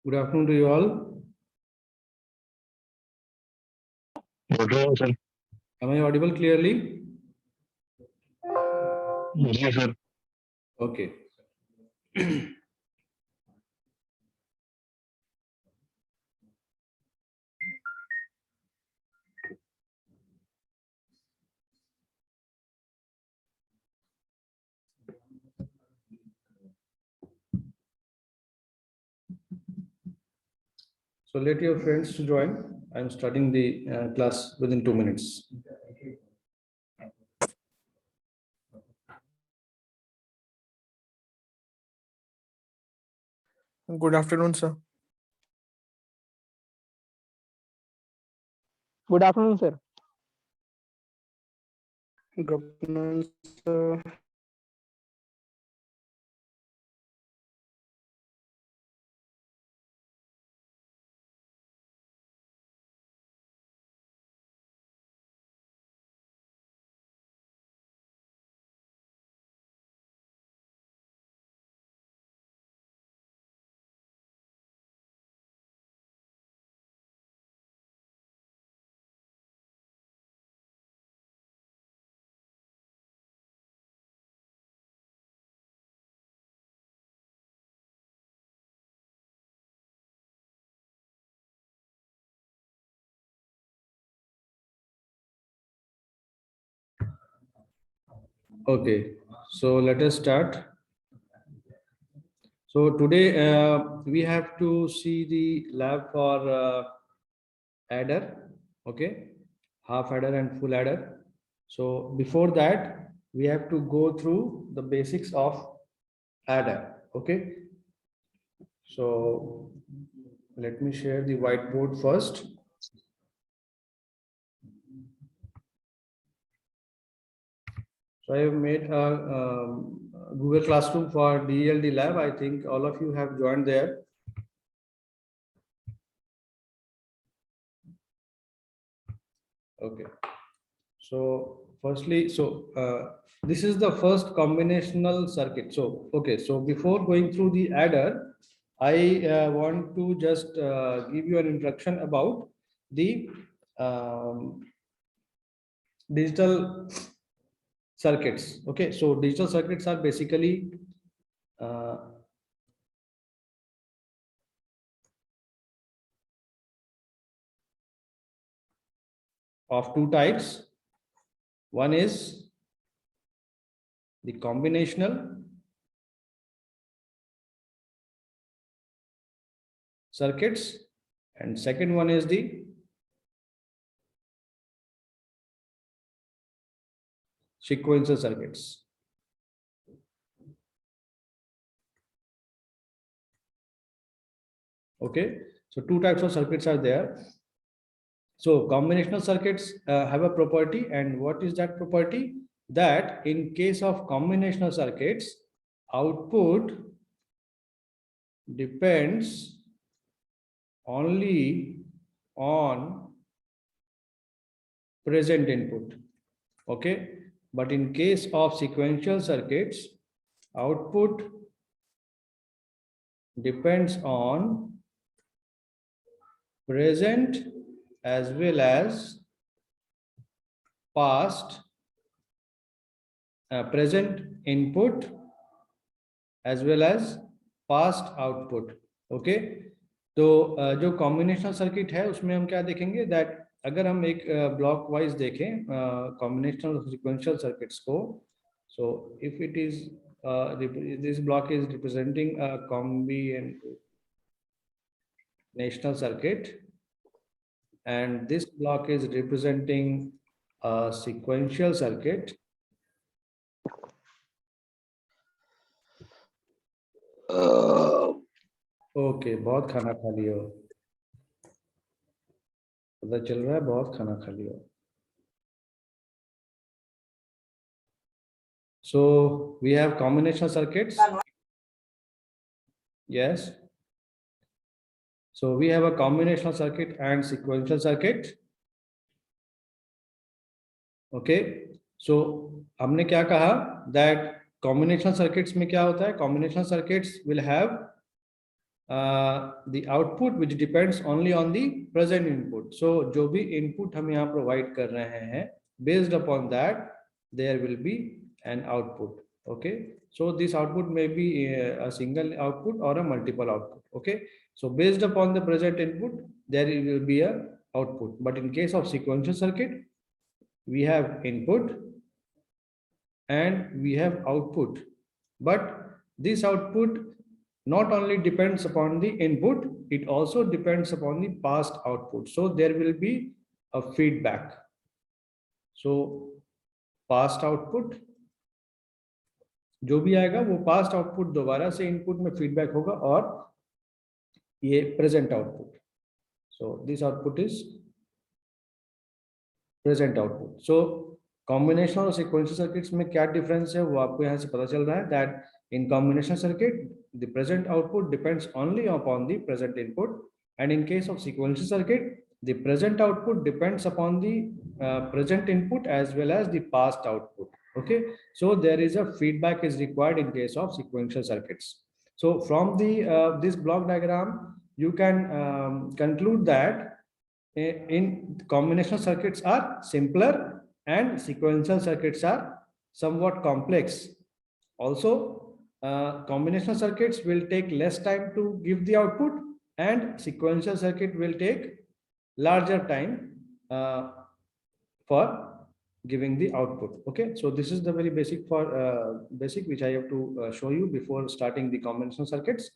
Good afternoon to you all. Good afternoon, sir. Am I audible clearly? Yes, sir. Okay. So let your friends to join. I'm starting the class within 2 minutes. Good afternoon, sir. Good afternoon, sir. Good afternoon, sir. Okay. So let us start. So today we have to see the lab for adder. Okay. Half adder and full adder. So before that, we have to go through the basics of adder. Okay. So let me share the whiteboard first. So I have made a Google Classroom for DLD lab. I think all of you have joined there. Okay. So firstly, this is the first combinational circuit. So, okay. So before going through the adder, I want to just give you an introduction about the digital circuits. Okay. So digital circuits are basically of two types. One is the combinational circuits, and second one is the sequential circuits. Okay, so two types of circuits are there. So combinational circuits have a property, and what is that property? That in case of combinational circuits, output depends only on present input. Okay, but in case of sequential circuits, output depends on present as well as past, present input as well as past output. Okay, तो जो combinational circuit है उसमें हम क्या देखेंगे, that अगर हम एक ब्लॉक वाइज देखें कॉम्बिनेशनल सीक्वेंशियल सर्किट्स को, so if it is this block is representing a combinational circuit and this block is representing a sequential circuit. Okay, बहुत खाना खा लियो, पता चल रहा है बहुत खाना खा लियो. So we have combinational circuits. Yes. So we have a combinational circuit and sequential circuit. Okay. So हमने क्या कहा, that combinational circuits में क्या होता है, combinational circuits will have the output which depends only on the present input. So जो भी input हम यहाँ provide कर रहे हैं, based upon that there will be an output. Okay, so this output may be a single output or a multiple output. Okay, so based upon the present input there will be a output. But in case of sequential circuit, we have input and we have output, but this output not only depends upon the input, it also depends upon the past output. So there will be a feedback. So past output जो भी आएगा वो past output दोबारा से input में feedback होगा और ये present output. So this output is present output. So combinational और sequential circuits में क्या difference है वो आपको यहाँ से पता चल रहा है that in combinational circuit the present output depends only upon the present input, and in case of sequential circuit the present output depends upon the present input as well as the past output. Okay, so there is a feedback is required in case of sequential circuits. So from the this block diagram you can conclude that in combinational circuits are simpler and sequential circuits are somewhat complex. Also, combinational circuits will take less time to give the output, and sequential circuit will take larger time for giving the output. Okay, so this is the very basic basic which I have to show you before starting the combinational circuits.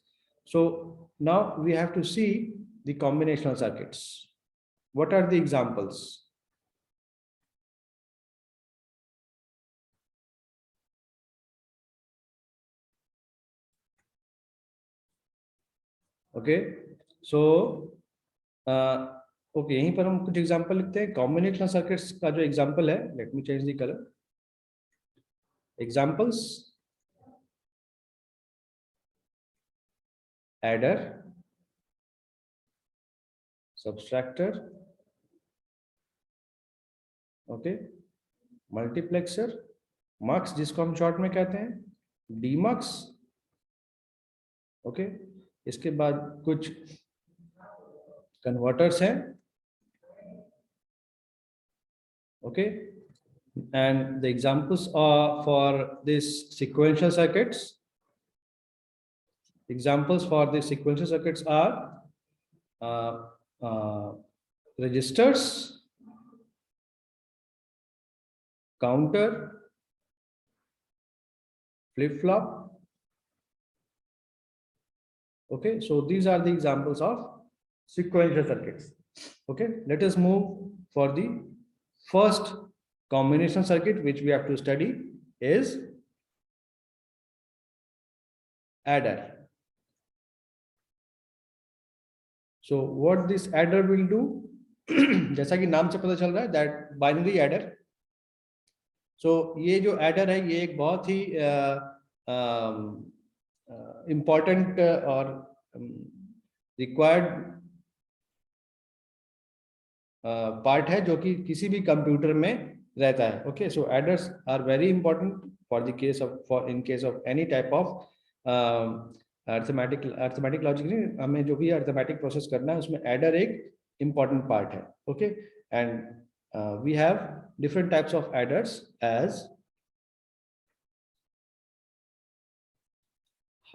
So now we have to see the combinational circuits. What are the examples? Okay, so okay, यहीं पर हम कुछ example लिखते हैं. Combinational circuits का जो example है, let me change the colour. Examples: adder, subtractor, okay, multiplexer, mux जिसको हम शॉर्ट में कहते हैं, डीमक्स. ओके, इसके बाद कुछ कन्वर्टर्स हैं. Okay, and the examples are for this sequential circuits. Examples for the sequential circuits are registers, counter, flip-flop. Okay, so these are the examples of sequential circuits. Okay, let us move for the first combination circuit which we have to study is adder. So what this adder will do, जैसा कि नाम से पता चल रहा है that binary adder. So ये जो adder है ये एक बहुत ही important और required पार्ट है जो कि किसी भी कंप्यूटर में रहता है. Okay, so adders are very important for the case of in case of any type of arithmetic logic. हमें जो भी अर्थमेटिक प्रोसेस करना है उसमें एडर एक इंपॉर्टेंट पार्ट है. Okay, and we have different types of adders as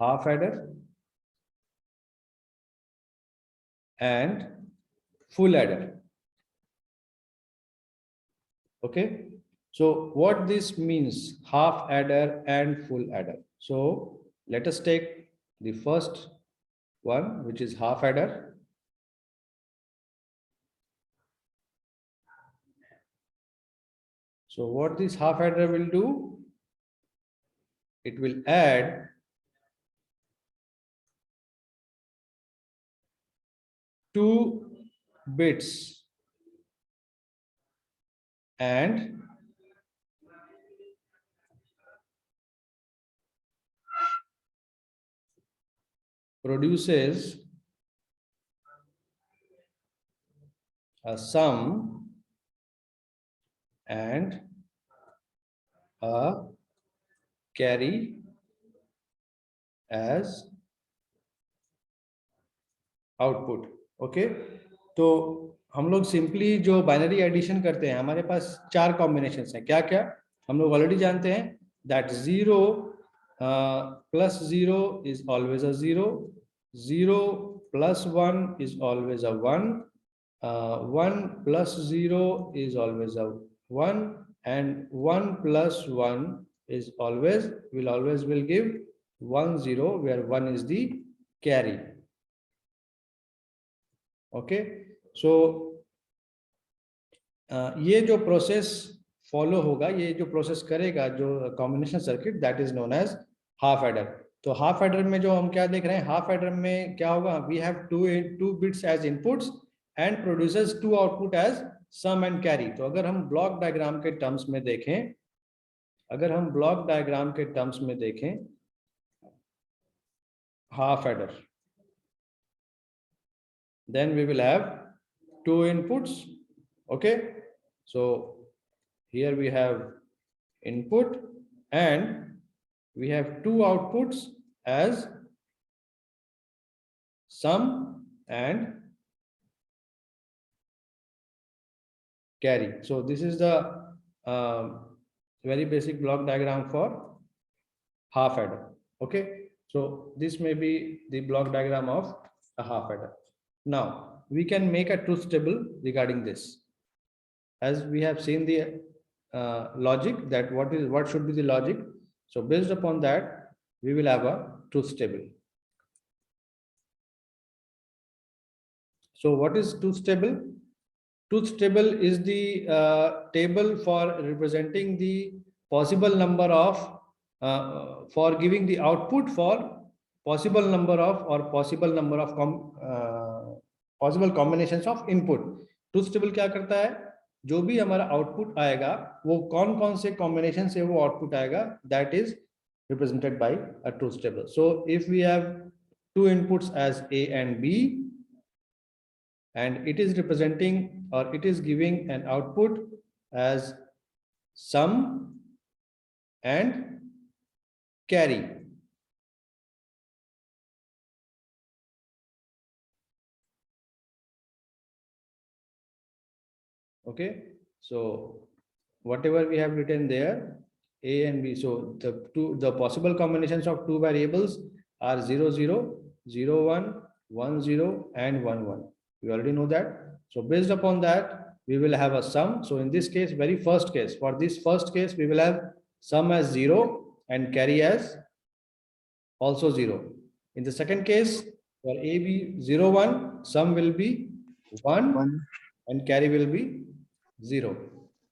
half adder and full adder. Okay, so what this means, half adder and full adder. So let us take the first one, which is half adder. So what this half adder will do, it will add two bits and produces a sum and a carry as output. Okay, तो हम लोग simply जो binary addition करते हैं, हमारे पास 4 combination हैं। क्या क्या हम लोग ऑलरेडी जानते हैं, that 0 plus 0 is always a 0, 0 plus 1 is always a 1, 1 plus 0 is always a 1, and 1 plus 1 is always will give 1 0, where 1 is the carry. Okay, सो ये जो प्रोसेस फॉलो होगा, ये जो प्रोसेस करेगा जो combination circuit, that is known as half adder. तो half adder में जो हम क्या देख रहे हैं, हाफ एडर में क्या होगा, we have two bits as inputs and producers 2 output as sum and carry. तो अगर हम ब्लॉक डायग्राम के टर्म्स में देखें, half adder, then we will have 2 inputs. Okay, so here we have input and we have 2 outputs as sum and carry. So this is the very basic block diagram for half adder. Okay, so this may be the block diagram of a half adder. Now we can make a truth table regarding this, as we have seen the logic, that what should be the logic. So based upon that, we will have a truth table. So what is truth table? Truth table is the table for representing the possible number of for giving the output for possible number of possible combinations of input. Truth table क्या करता है, जो भी हमारा output आएगा वो कौन कौन से कॉम्बिनेशन से वो आउटपुट आएगा, that is represented by a truth table. So if we have 2 inputs as A and B, and it is representing or it is giving an output as sum and carry. Okay, so whatever we have written there, A and B, so the possible combinations of 2 variables are 0 0, 0 1, 1 0 and 1 1. We already know that. So based upon that, we will have a sum. So in this case, very first case, for this first case, we will have sum as 0 and carry as also 0. In the second case, for A B 0 1, sum will be 1 and carry will be 0.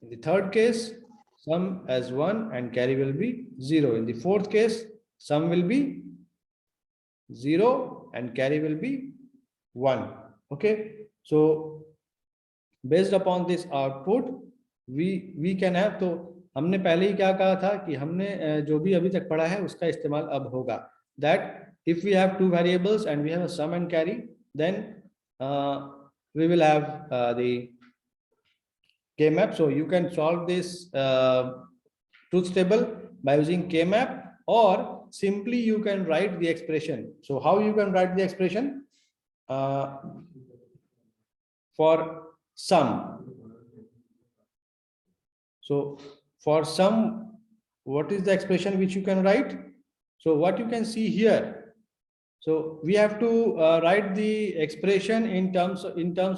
In the third case, sum as 1 and carry will be 0. In the fourth case, sum will be 0 and carry will be 1. Okay, so based upon this output, we can have, तो हमने पहले ही क्या कहा था कि हमने जो भी अभी तक पढ़ा है उसका इस्तेमाल अब होगा, that if we have 2 variables and we have a sum and carry, then we will have the K-map. So you can solve this truth table by using K-map, or simply you can write the expression. So how you can write the expression for sum? So for sum, what is the expression which you can write? So what you can see here, so we have to write the expression in terms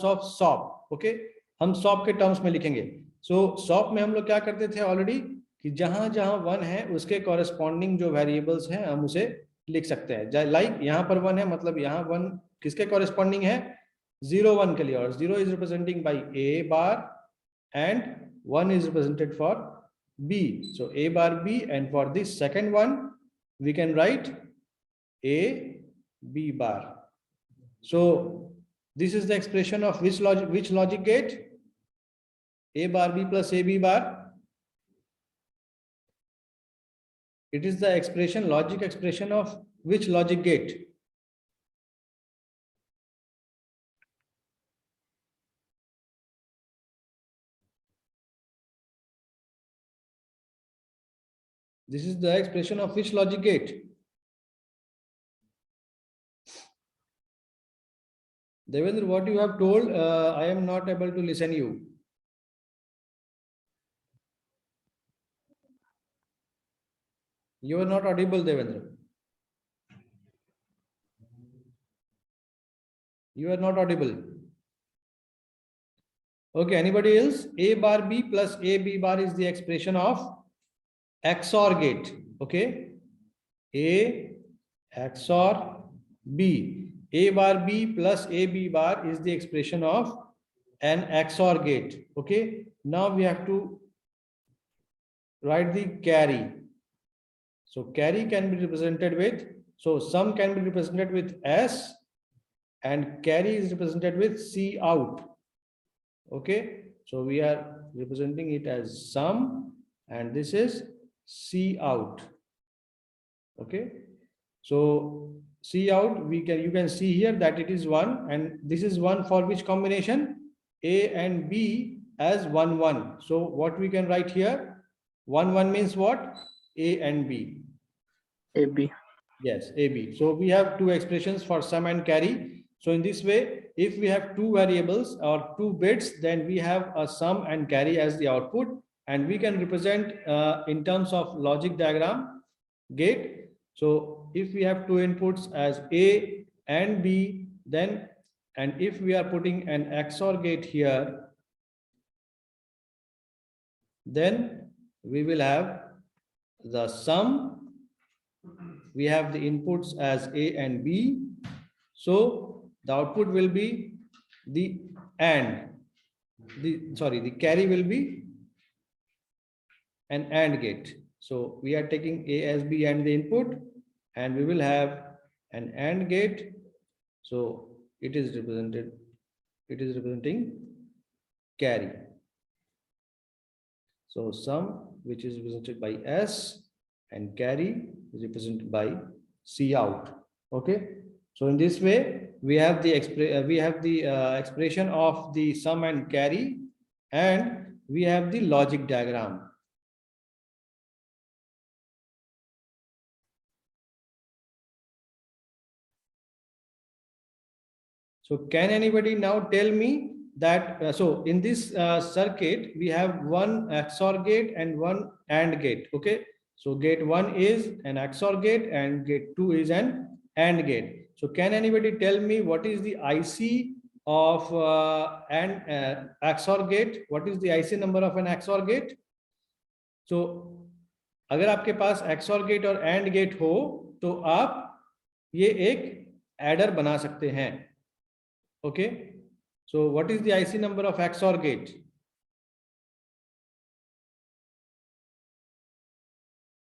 of SOP. Okay, हम SOP के terms में लिखेंगे. So SOP में हम लोग क्या करते थे ऑलरेडी, कि जहां जहां 1 है उसके कॉरेस्पॉन्डिंग जो वेरिएबल्स हैं हम उसे लिख सकते हैं. लाइक यहाँ पर 1 है, मतलब यहाँ 1 किसके कॉरेस्पॉन्डिंग है, 0 1 के लिए, और 0 is representing by A bar and 1 is represented for B. So A bar B, and for this second one we can write A B bar. So this is the expression of which logic gate? A bar B plus A B bar. It is the expression, logic expression of which logic gate? This is the expression of which logic gate? Devendra, what you have told, I am not able to listen you. You are not audible, Devendra. You are not audible. Okay, anybody else? A bar B plus A B bar is the expression of XOR gate. Okay, A XOR B. A bar B plus A B bar is the expression of an XOR gate. Okay, now we have to write the carry. So carry can be represented with, so sum can be represented with S and carry is represented with C out. Okay, so we are representing it as sum and this is C out. Okay, so C out, you can see here that it is 1 and this is 1 for which combination? A and B as 1 1. So what we can write here? 1 1 means what? A and B. AB. Yes, AB. So we have two expressions for sum and carry. So in this way, if we have two variables or two bits, then we have a sum and carry as the output, and we can represent in terms of logic diagram gate. So if we have two inputs as A and B, then, and if we are putting an XOR gate here, then we will have the sum. We have the inputs as A and B. So the output will be the AND. The carry will be an AND gate. So we are taking A as B and the input, and we will have an AND gate. So it is representing carry. So sum, which is represented by S, and carry is represented by C out. Okay, so in this way we have the expression of the sum and carry, and we have the logic diagram. So can anybody now tell me that so in this circuit we have one XOR gate and one AND gate? Okay, so gate 1 is an XOR gate and gate 2 is an AND gate. So can anybody tell me what is the IC of an XOR gate? What is the IC number of an XOR gate? So अगर आपके पास XOR gate और AND gate हो तो आप ये एक adder बना सकते हैं. Okay, so what is the IC number of XOR gate?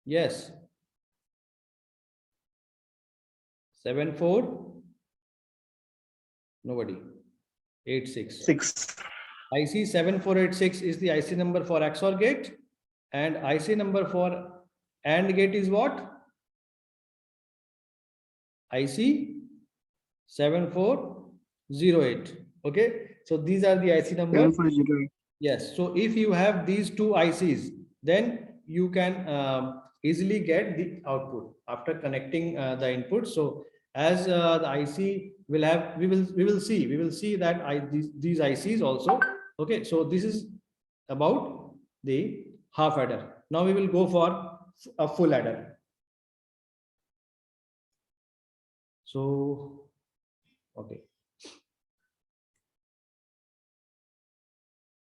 Yes, 74. Nobody. 86. 6. IC 7486 is the IC number for XOR gate, and IC number for AND gate is what? IC 7408. Okay, so these are the IC numbers. 7408. Yes, so if you have these two ICs, then you can easily get the output after connecting the input. So as the IC will have, we will see that these ICs also. Okay, so this is about the half adder. Now we will go for a full adder. So okay,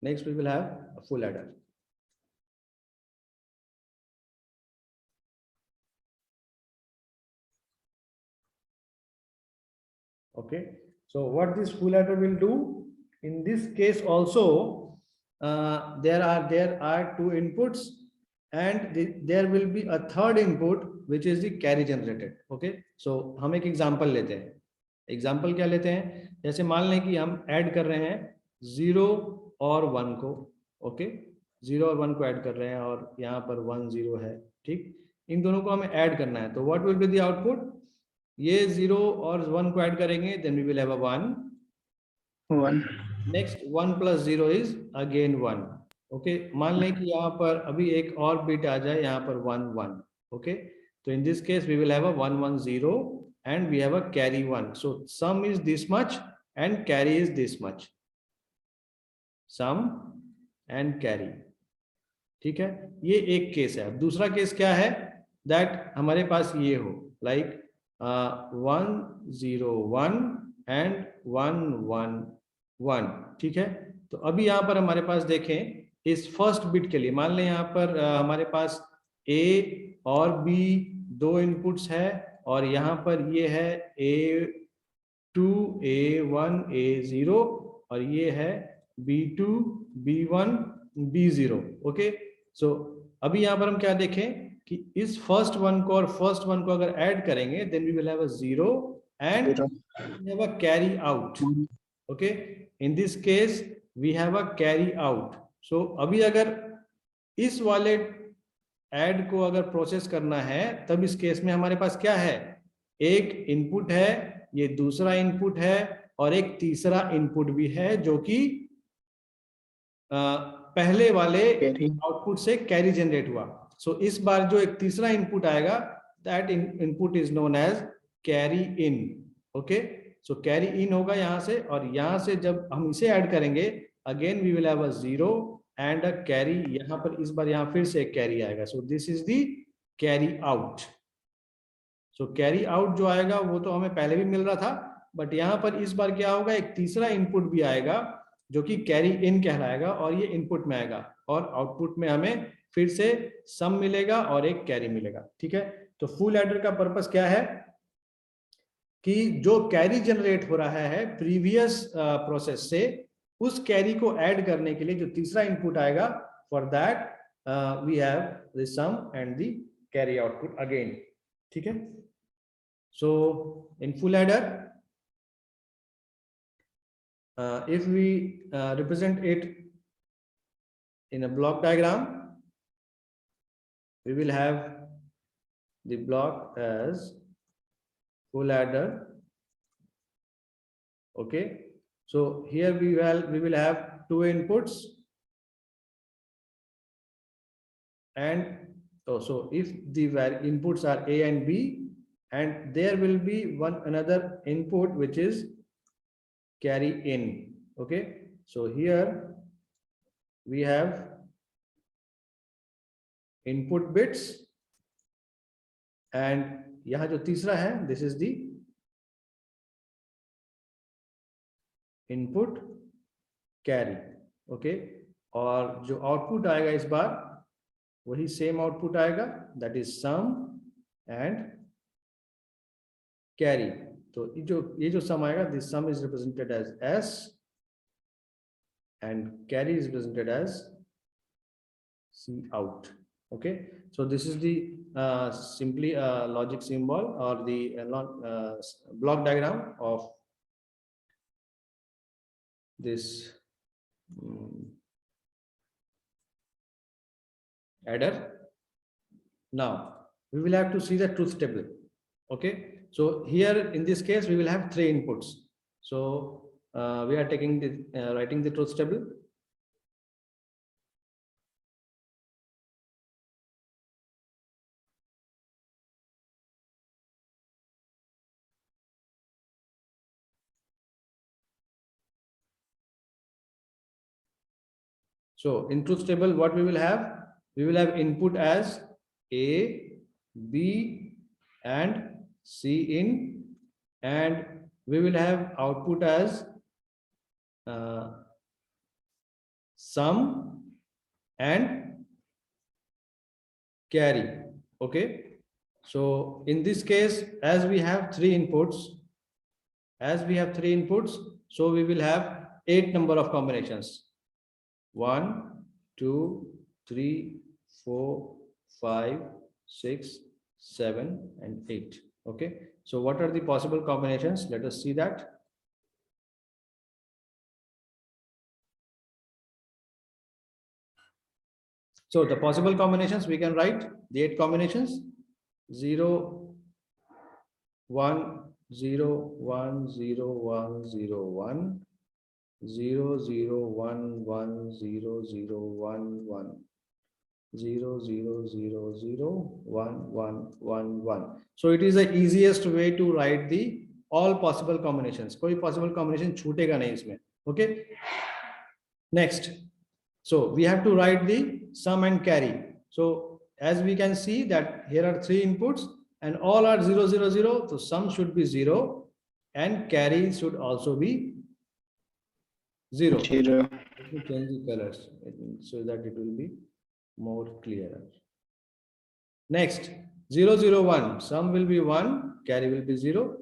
next we will have a full adder. Okay, so what this full adder will do in this case also, there are two inputs, and there will be a third input which is the carry generated. Okay, so हम एक example लेते हैं. Example क्या लेते हैं? जैसे मान लें कि हम ऐड कर रहे हैं 0 और 1 को. ओके, 0 और 1 को ऐड कर रहे हैं और यहाँ पर 1 0 है. ठीक, इन दोनों को हमें ऐड करना है. तो what will be the output? ये 0 और 1 को ऐड करेंगे, then we will have a 1. Next 1 plus 0 is again 1. Okay, मान लें कि यहाँ पर अभी एक और बिट आ जाए, यहाँ पर 1 1. ओके, तो in this case we will have a 1 1 0 and we have a carry 1. So sum is this much and carry is this much. Sum and carry. ठीक है, ये एक केस है. अब दूसरा केस क्या है, दैट हमारे पास ये हो लाइक 101 एंड 111. ठीक है, तो अभी यहाँ पर हमारे पास देखें इस फर्स्ट बिट के लिए मान लें यहाँ पर हमारे पास A और B दो इनपुट्स है और यहाँ पर ये है A2 A1 A0 और ये है B2 B1 B0. ओके, सो अभी यहाँ पर हम क्या देखें कि इस फर्स्ट वन को और फर्स्ट वन को अगर ऐड करेंगे then we will have a 0 and we have a carry out. Okay, in this case we have a carry out. So अभी अगर इस वाले ऐड को अगर प्रोसेस करना है तब इस केस में हमारे पास क्या है, एक इनपुट है, ये दूसरा इनपुट है और एक तीसरा इनपुट भी है जो कि पहले वाले आउटपुट से कैरी जनरेट हुआ. सो इस बार जो एक तीसरा इनपुट आएगा that input is known as carry in. Okay, so carry in होगा यहाँ से और यहाँ से जब हम इसे ऐड करेंगे again we will have a 0 and a carry. यहाँ पर इस बार यहाँ फिर से एक कैरी आएगा. सो this is the carry out. So carry out जो आएगा वो तो हमें पहले भी मिल रहा था बट यहाँ पर इस बार क्या होगा, एक तीसरा इनपुट भी आएगा जो कि कैरी इन कहलाएगा और ये इनपुट में आएगा और आउटपुट में हमें फिर से सम मिलेगा और एक कैरी मिलेगा. ठीक है, तो फुल एडर का पर्पस क्या है कि जो कैरी जनरेट हो रहा है प्रीवियस प्रोसेस से उस कैरी को ऐड करने के लिए जो तीसरा इनपुट आएगा for that we have the sum and the carry output again. ठीक है, so in full adder if we represent it in a block diagram, we will have the block as full adder. Okay, so here we will have two inputs and so if the inputs are A and B and there will be another input which is carry in. Okay, so here we have input bits and यहाँ जो तीसरा है this is the input carry. Okay, और जो output आएगा इस बार वही same output आएगा that is sum and carry. तो ये जो सम आएगा this sum is represented as S and carry is represented as C out. Okay, so this is the simply logic symbol or the block diagram of this adder. Now we will have to see the truth table. Okay, so here in this case we will have 3 inputs. So we are taking the writing the truth table. So in truth table what we will have, we will have input as A, B and C in and we will have output as sum and carry. Okay, so in this case as we have 3 inputs, so we will have 8 number of combinations. 1 2 3 4 5 6 7 and 8. Okay, so what are the possible combinations? Let us see that. So the possible combinations we can write the 8 combinations: 0 1 0 1 0 1 0 1 0 0 1 1 0 0 1 1 0 0 0 0 1 1 1 1. So it is the easiest way to write the all possible combinations. कोई possible combination छूटेगा नहीं इसमें. Okay. Next. So we have to write the sum and carry. So as we can see that here are 3 inputs and all are 0, 0, 0. So sum should be 0 and carry should also be 0. 0. Let me change the colors so that it will be more clearer. Next, 0, 0, 1. Sum will be 1, carry will be 0.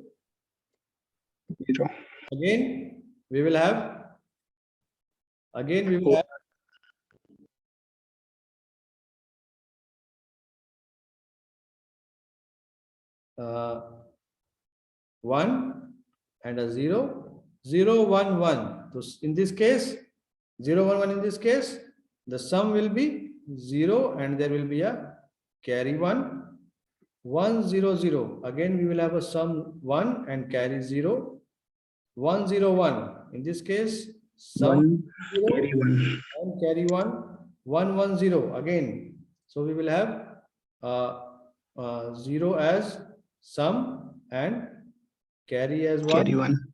0. Again, we will have one and a 0, 0, 1, 1. So in this case, 0, 1, 1 in this case, the sum will be 0 and there will be a carry 1. 1, 0, 0. Again, we will have a sum 1 and carry 0. 1, 0, 1. In this case, sum 0 Carry 1. and carry 1. 1, 1, 0. Again, so we will have 0 as sum and carry as 1. Carry 1.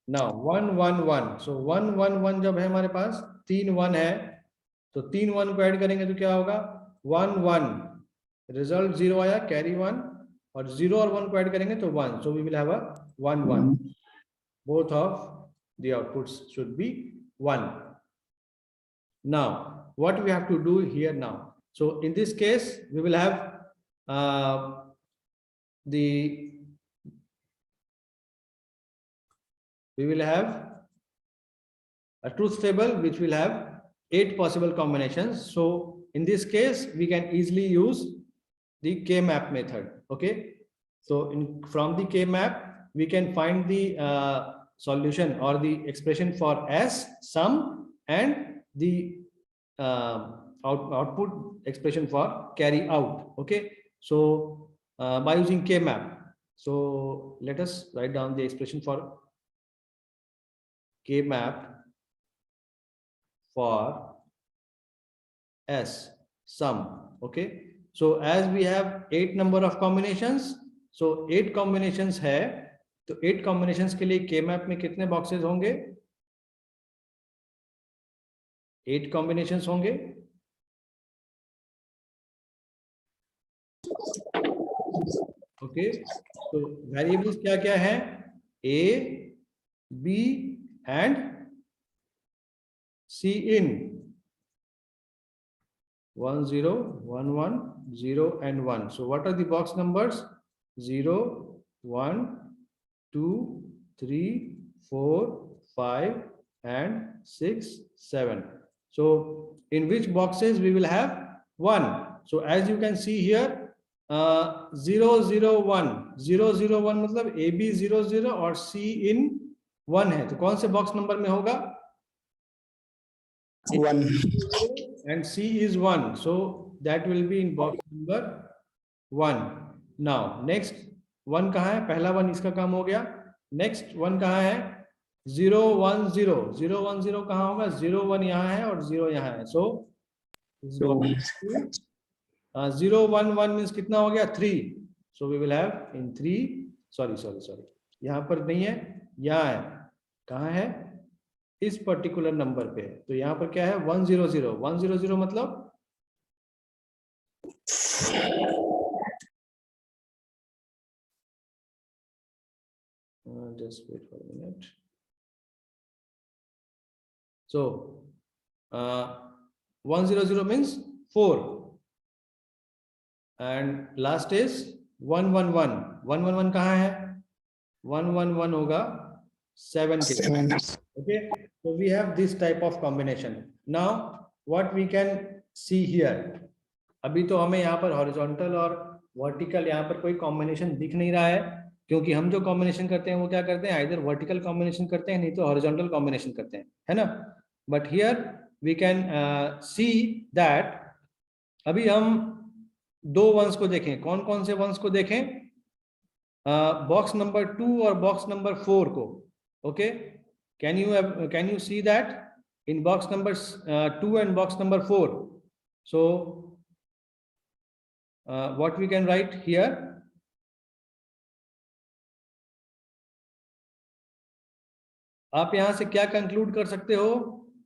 Now 1, 1, 1. So 1, 1, 1 जब है हमारे पास 3 1 है तो 3 1 को add करेंगे तो क्या होगा 1 1 रिजल्ट 0 आया कैरी 1 और 0 और 1 को ऐड करेंगे तो 1. So we will have a 1 1. Both of the outputs should be 1. Now what we have to do here now? So in this case we will have we will have a truth table which will have 8 possible combinations. So in this case, we can easily use the K-map method. Okay. So from the K-map, we can find the solution or the expression for S, sum, and the output expression for carry out. Okay. So by using K-map. So let us write down the expression for K-map for S, sum. Okay. So as we have 8 number of combinations, so 8 combinations है, तो 8 combinations के लिए K-map में कितने boxes होंगे? 8 combinations होंगे. Okay. So variables क्या क्या है? A, B and C in 1 0 1 1 0 and 1. So what are the box numbers? 0 1 2 3 4 5 and 6 7. So in which boxes we will have 1? So as you can see here 0 0 1 0 0 1 मतलब AB 0 0 और C in 1 है तो कौन से box number में होगा 1 and C is 1, so that will be in box number 1. Now next 1 कहाँ है? पहला 1 इसका काम हो गया. Next 1 कहाँ है? 0 1 0 0 1 0 कहाँ होगा? 0 1 यहाँ है और 0 यहाँ है. So 0 1 1 means कितना हो गया? 3. So we will have in 3. Sorry. यहाँ पर नहीं है, यहाँ है. कहाँ है? इस पर्टिकुलर नंबर पे. तो यहाँ पर क्या है? 1 0 0 1 0 0 मतलब just wait for a minute. So 1 0 0 means 4 and last is 1 1 1 1 1 1 कहाँ है? 1 1 1 होगा 7 के. 7. Okay, so we have this type of combination. Now what we can see here, अभी तो हमें यहाँ पर हॉरिजॉन्टल और वर्टिकल यहाँ पर कोई कॉम्बिनेशन दिख नहीं रहा है क्योंकि हम जो कॉम्बिनेशन करते हैं वो क्या करते हैं, आइदर वर्टिकल कॉम्बिनेशन करते हैं नहीं तो हॉरिजॉन्टल कॉम्बिनेशन करते हैं, है ना. But here we can see that अभी हम 2 वंस को देखें. कौन कौन से वंस को देखें? बॉक्स नंबर 2 और बॉक्स नंबर 4 को. Okay, can you see that in box number 2 and box number 4? So what we can write here, आप यहां से क्या कंक्लूड कर सकते हो?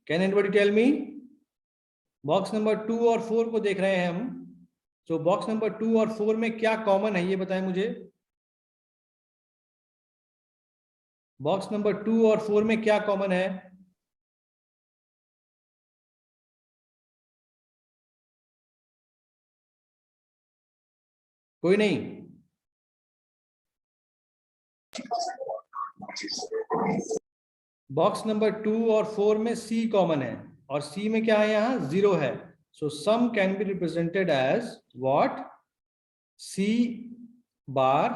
Can anybody tell me? Box number 2 और 4 को देख रहे हैं हम। तो बॉक्स नंबर 2 और 4 में क्या कॉमन है ये बताएं मुझे। बॉक्स नंबर 2 और 4 में क्या कॉमन है? कोई नहीं? बॉक्स नंबर 2 और 4 में सी कॉमन है, और सी में क्या है? यहाँ 0 है। So sum can be represented as what? C bar.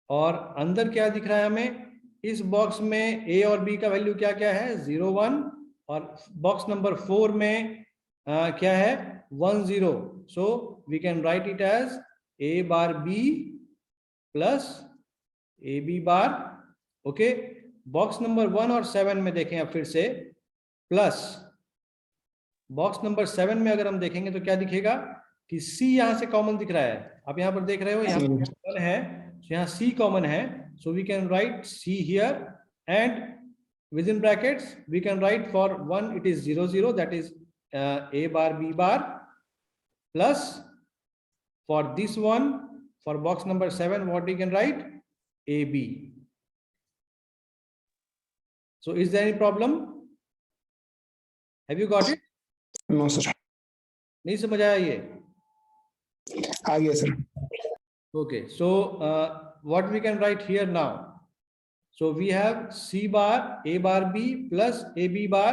और अंदर क्या दिख रहा है हमें? इस बॉक्स में ए और बी का वैल्यू क्या क्या है? 0 1। और बॉक्स नंबर 4 में क्या है? 1 0। So we can write it as A bar B plus A B bar. Okay, box number 1 और 7 में देखें अब फिर से प्लस। बॉक्स नंबर 7 में अगर हम देखेंगे तो क्या दिखेगा कि C यहां से कॉमन दिख रहा है। आप यहां पर देख रहे हो, यहाँ पर 1 है, तो यहाँ C कॉमन है। So we can write C here, and within brackets we can write for 1 it is 0 0, that is A bar B bar, plus for this one, for box number 7, what we can write? AB. So is there any problem? Have you got it? No, sir. नहीं समझ आया ये? आ गया sir. Okay, so what we can write here now? So we have C bar A bar B plus AB bar,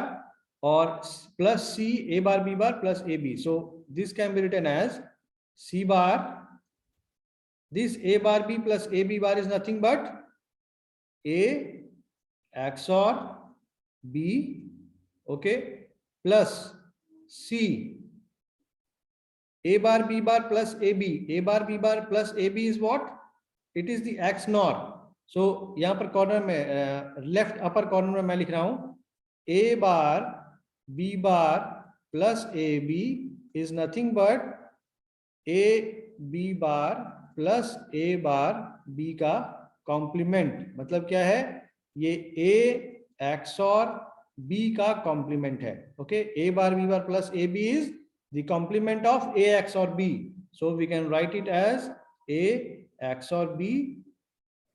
or plus C A bar B bar plus AB. So this can be written as C bar. This A bar B plus AB bar is nothing but A XOR B, okay, plus C A bar B bar plus AB. A bar B bar plus AB is what? It is the XNOR. So यहाँ पर corner में left upper corner में मैं लिख रहा हूं A bar B bar plus AB is nothing but A B bar plus A bar B का complement. मतलब क्या है? ये A XOR B का कॉम्प्लीमेंट है। Okay, A bar B bar plus AB is the complement of A XOR B. So we can write it as A XOR B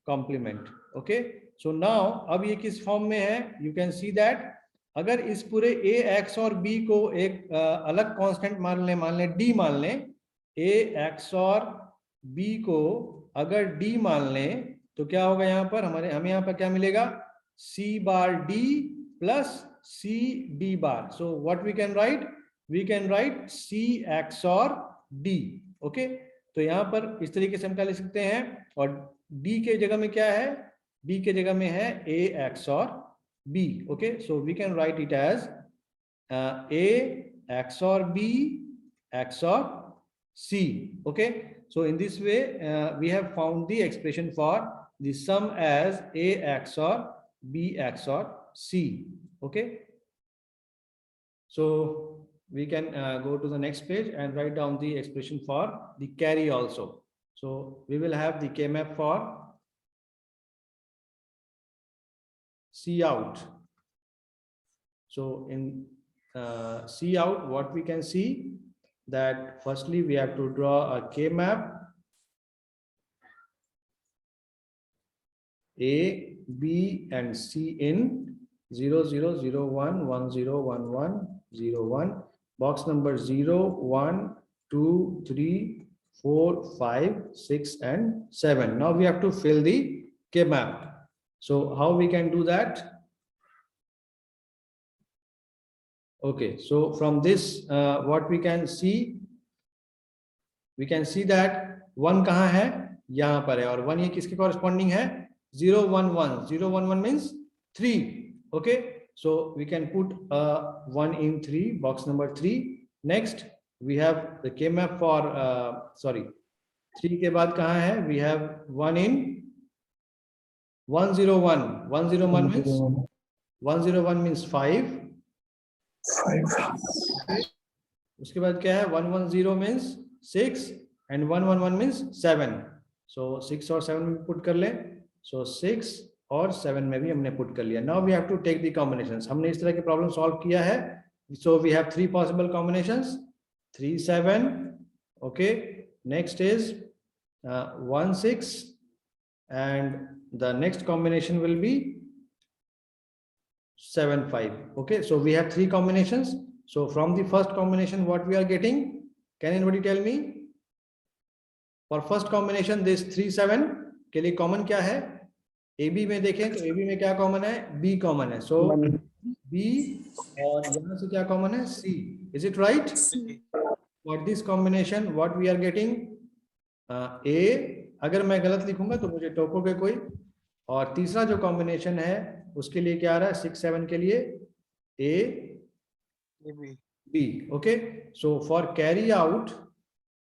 complement. Okay, so now अब ये किस form में है? You can see that अगर इस पूरे A XOR B को एक अलग कांस्टेंट मान लें D मान लें, A XOR B को अगर D मान लें तो क्या होगा? यहाँ पर हमें यहाँ पर क्या मिलेगा? C bar D plus C D bar. So what we can write? We can write C XOR D. Okay, तो यहाँ पर इस तरीके से हम क्या लिख सकते हैं? और D के जगह में क्या है? D के जगह में है A XOR B. Okay, so we can write it as A XOR B XOR C. Okay, so in this way we have found the expression for the sum as A XOR B XOR C. Okay, so we can go to the next page and write down the expression for the carry also. So we will have the K-map for C out. So in C out, what we can see that firstly we have to draw a K-map A, B and C in 0 0 0 1 1 0 1 1 0 1, box number 0 1 2 3 4 5 6 and 7. Now we have to fill the K-map. So how we can do that? Okay, so from this what we can see that 1 कहाँ है? यहाँ पर है, और 1 ये किसके corresponding है? 0 1 1. 0 1 1 means 3. Okay, so we can put 1 in 3, box number 3. Next we have the K-map for 3 के बाद कहाँ है? We have 1 in 1 0 1. 1 0 1 means 1 0 1 means 5. 5. उसके बाद क्या है? 1 1 0 means 6 and 1 1 1 means 7. So 6 और 7 में पुट कर लें. So 6 और 7 में भी हमने पुट कर लिया. Now we have to take the combinations. हमने इस तरह के प्रॉब्लम सॉल्व किया है. So we have 3 possible combinations, 3 7. Okay, next is 1 6 and the next combination will be 7 5. Okay, so we have 3 combinations. So from the first combination what we are getting, can anybody tell me? For first combination this 3 7 के लिए common क्या है? AB में देखें तो AB में क्या common है? B कॉमन है. So B और यहाँ से क्या कॉमन है? C. Is it right? For this combination what we are getting? A. अगर मैं गलत लिखूंगा तो मुझे टोकोगे कोई. और तीसरा जो कॉम्बिनेशन है उसके लिए क्या आ रहा है? 6 7 के लिए A B. Okay, so for carry out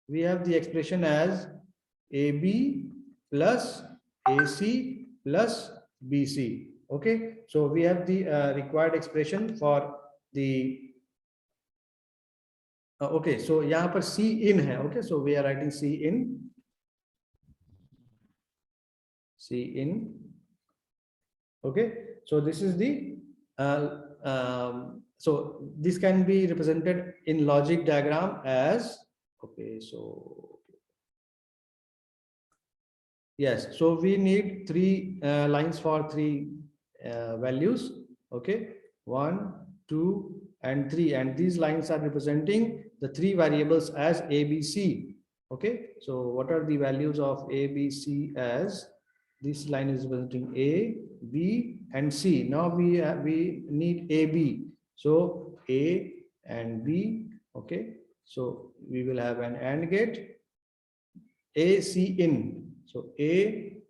we have the expression as AB plus AC plus BC. Okay, so we have the required expression for the okay, so यहाँ पर C in है. Okay, so we are writing C in. C in. Okay, so this is the so this can be represented in logic diagram as, okay, so yes, so we need 3 lines for 3 values. Okay, 1 2 and 3, and these lines are representing the 3 variables as A B C. Okay, so what are the values of A B C? As this line is representing A B and C. Now we need A B, so A and B. Okay, so we will have an AND gate, A C in. So A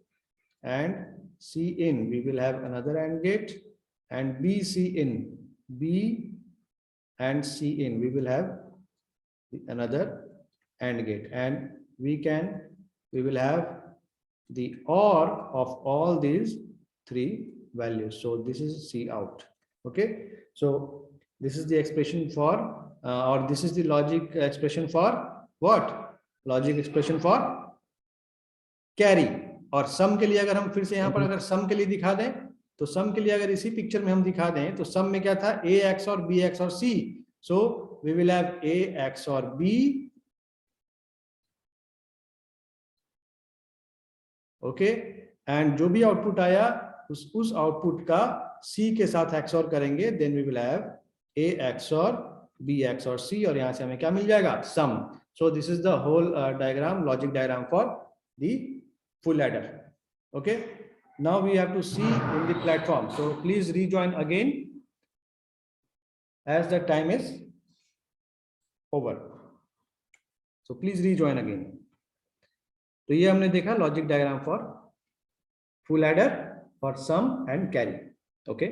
and C in, we will have another AND gate, and B C in, B and C in, we will have another AND gate, and we will have the OR of all these 3 values. So this is C out. Okay, so this is the expression for or this is the logic expression for what? Logic expression for carry. और सम के लिए अगर हम फिर से यहाँ पर अगर सम के लिए दिखा दें तो सम के लिए अगर इसी पिक्चर में हम दिखा दें तो सम में क्या था? AX और BX और C. So we will have AX or B. Okay, and जो भी आउटपुट आया उस आउटपुट का C के साथ XOR करेंगे, then we will have A XOR B XOR C, और यहां से हमें क्या मिल जाएगा? Sum. So this is the whole diagram, logic diagram for the full adder. Okay, now we have to see in the platform. So please rejoin again as the time is over. So please rejoin again. तो ये हमने देखा logic diagram for full adder, for sum and carry. Okay.